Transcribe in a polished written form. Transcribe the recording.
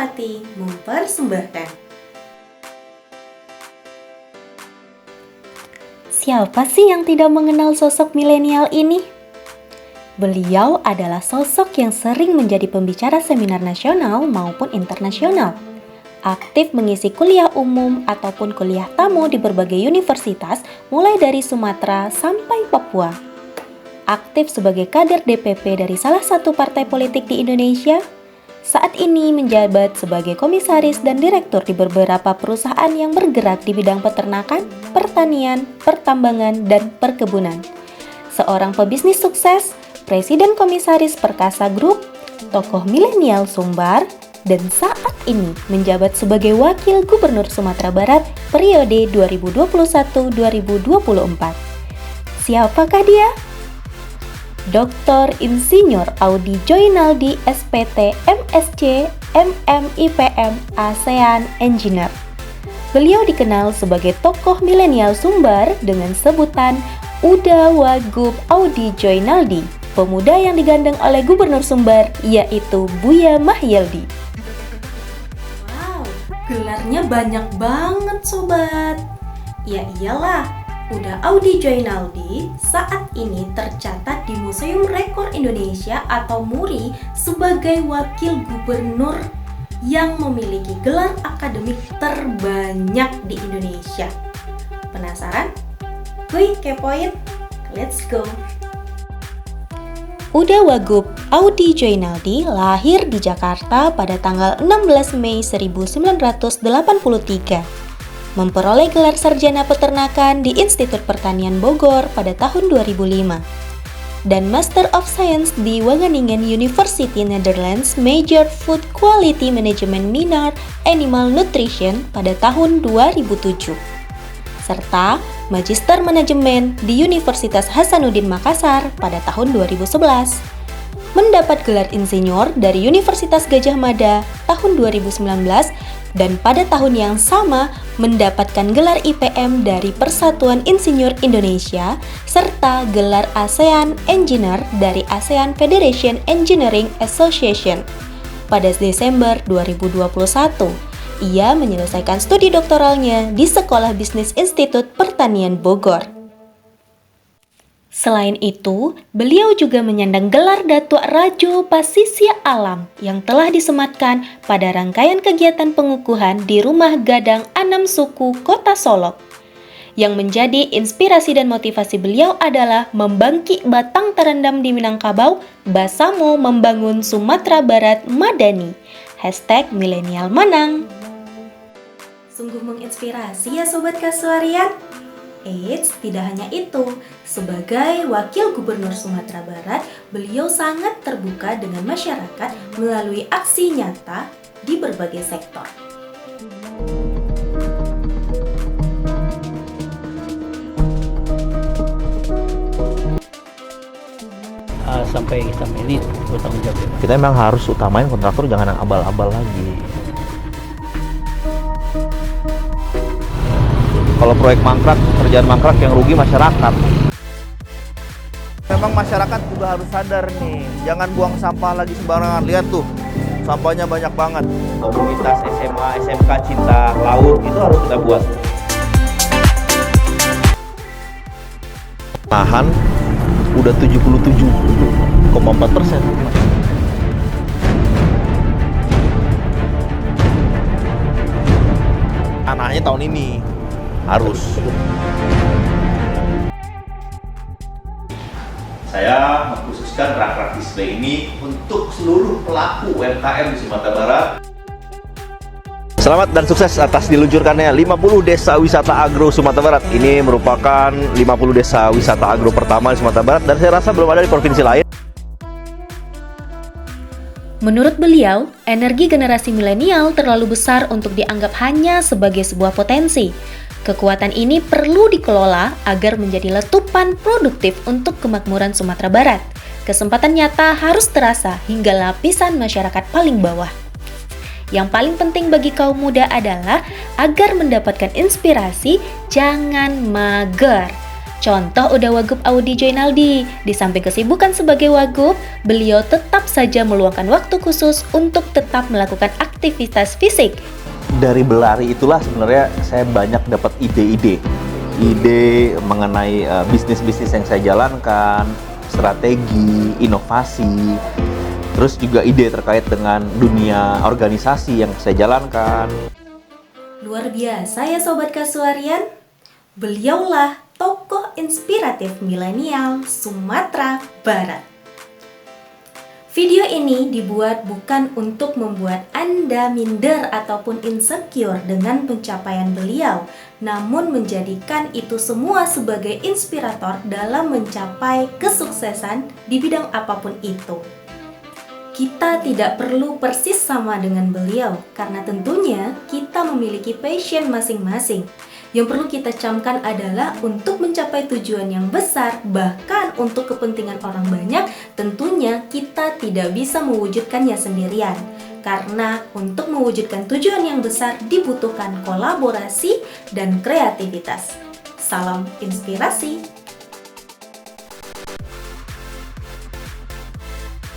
Fatmawati mempersembahkan. Siapa sih yang tidak mengenal sosok milenial ini? Beliau adalah sosok yang sering menjadi pembicara seminar nasional maupun internasional. Aktif mengisi kuliah umum ataupun kuliah tamu di berbagai universitas mulai dari Sumatera sampai Papua. Aktif sebagai kader DPP dari salah satu partai politik di Indonesia. Saat ini menjabat sebagai komisaris dan direktur di beberapa perusahaan yang bergerak di bidang peternakan, pertanian, pertambangan, dan perkebunan. Seorang pebisnis sukses, Presiden Komisaris Perkasa Group, tokoh milenial Sumbar, dan saat ini menjabat sebagai Wakil Gubernur Sumatera Barat periode 2021-2024. Siapakah dia? Dr. Insinyur Audi Joynaldi SPT MSc MMIPM ASEAN Engineer. Beliau dikenal sebagai tokoh milenial Sumbar dengan sebutan Uda Wagub Audi Joynaldi, pemuda yang digandeng oleh Gubernur Sumbar yaitu Buya Mahyildi. Wow, gelarnya banyak banget sobat. Ya iyalah, Uda Audi Joynaldi saat ini tercatat di Museum Rekor Indonesia atau MURI sebagai wakil gubernur yang memiliki gelar akademik terbanyak di Indonesia. Penasaran? Kuy, kepoin? Let's go! Uda Wagub Audi Joynaldi lahir di Jakarta pada tanggal 16 Mei 1983. Memperoleh gelar sarjana peternakan di Institut Pertanian Bogor pada tahun 2005 dan Master of Science di Wageningen University Netherlands Major Food Quality Management Minor Animal Nutrition pada tahun 2007 serta Magister Manajemen di Universitas Hasanuddin Makassar pada tahun 2011. Mendapat gelar insinyur dari Universitas Gadjah Mada tahun 2019 dan pada tahun yang sama mendapatkan gelar IPM dari Persatuan Insinyur Indonesia serta gelar ASEAN Engineer dari ASEAN Federation Engineering Association. Pada Desember 2021, ia menyelesaikan studi doktoralnya di Sekolah Bisnis Institut Pertanian Bogor. Selain itu, beliau juga menyandang gelar Datuk Rajo Pasisya Alam yang telah disematkan pada rangkaian kegiatan pengukuhan di Rumah Gadang Anam Suku Kota Solok. Yang menjadi inspirasi dan motivasi beliau adalah membangkit batang terendam di Minangkabau, Basamo membangun Sumatera Barat Madani. #milenialmanang. Sungguh menginspirasi ya Sobat Kasuariat. Eits, tidak hanya itu. Sebagai Wakil Gubernur Sumatera Barat, beliau sangat terbuka dengan masyarakat melalui aksi nyata di berbagai sektor. Sampai ini bertanggung jawab. Kita memang harus utamain kontraktor jangan yang abal-abal lagi. Kalau proyek mangkrak, kerjaan mangkrak yang rugi masyarakat. Memang masyarakat juga harus sadar nih, jangan buang sampah lagi sembarangan. Lihat tuh, sampahnya banyak banget. Komunitas SMA, SMK Cinta Laut itu harus kita buat. Lahan udah 77,4%. Tanahnya tahun ini harus. Saya mengkhususkan rak-rak display ini untuk seluruh pelaku UMKM di Sumatera Barat. Selamat dan sukses atas diluncurkannya 50 Desa Wisata Agro Sumatera Barat. Ini merupakan 50 Desa Wisata Agro pertama di Sumatera Barat dan saya rasa belum ada di provinsi lain. Menurut beliau, energi generasi milenial terlalu besar untuk dianggap hanya sebagai sebuah potensi. Kekuatan ini perlu dikelola agar menjadi letupan produktif untuk kemakmuran Sumatera Barat. Kesempatan nyata harus terasa hingga lapisan masyarakat paling bawah. Yang paling penting bagi kaum muda adalah agar mendapatkan inspirasi, jangan mager. Contoh udah Wagub Audi Joinaldi, di samping kesibukan sebagai Wagub, beliau tetap saja meluangkan waktu khusus untuk tetap melakukan aktivitas fisik. Dari berlari itulah sebenarnya saya banyak dapat ide mengenai bisnis-bisnis yang saya jalankan, strategi, inovasi, terus juga ide terkait dengan dunia organisasi yang saya jalankan. Luar biasa ya Sobat Kasuarian, beliaulah tokoh inspiratif milenial Sumatera Barat. Video ini dibuat bukan untuk membuat Anda minder ataupun insecure dengan pencapaian beliau, namun menjadikan itu semua sebagai inspirator dalam mencapai kesuksesan di bidang apapun itu. Kita tidak perlu persis sama dengan beliau, karena tentunya kita memiliki passion masing-masing. Yang perlu kita camkan adalah untuk mencapai tujuan yang besar, bahkan untuk kepentingan orang banyak, tentunya kita tidak bisa mewujudkannya sendirian. Karena untuk mewujudkan tujuan yang besar dibutuhkan kolaborasi dan kreativitas. Salam inspirasi!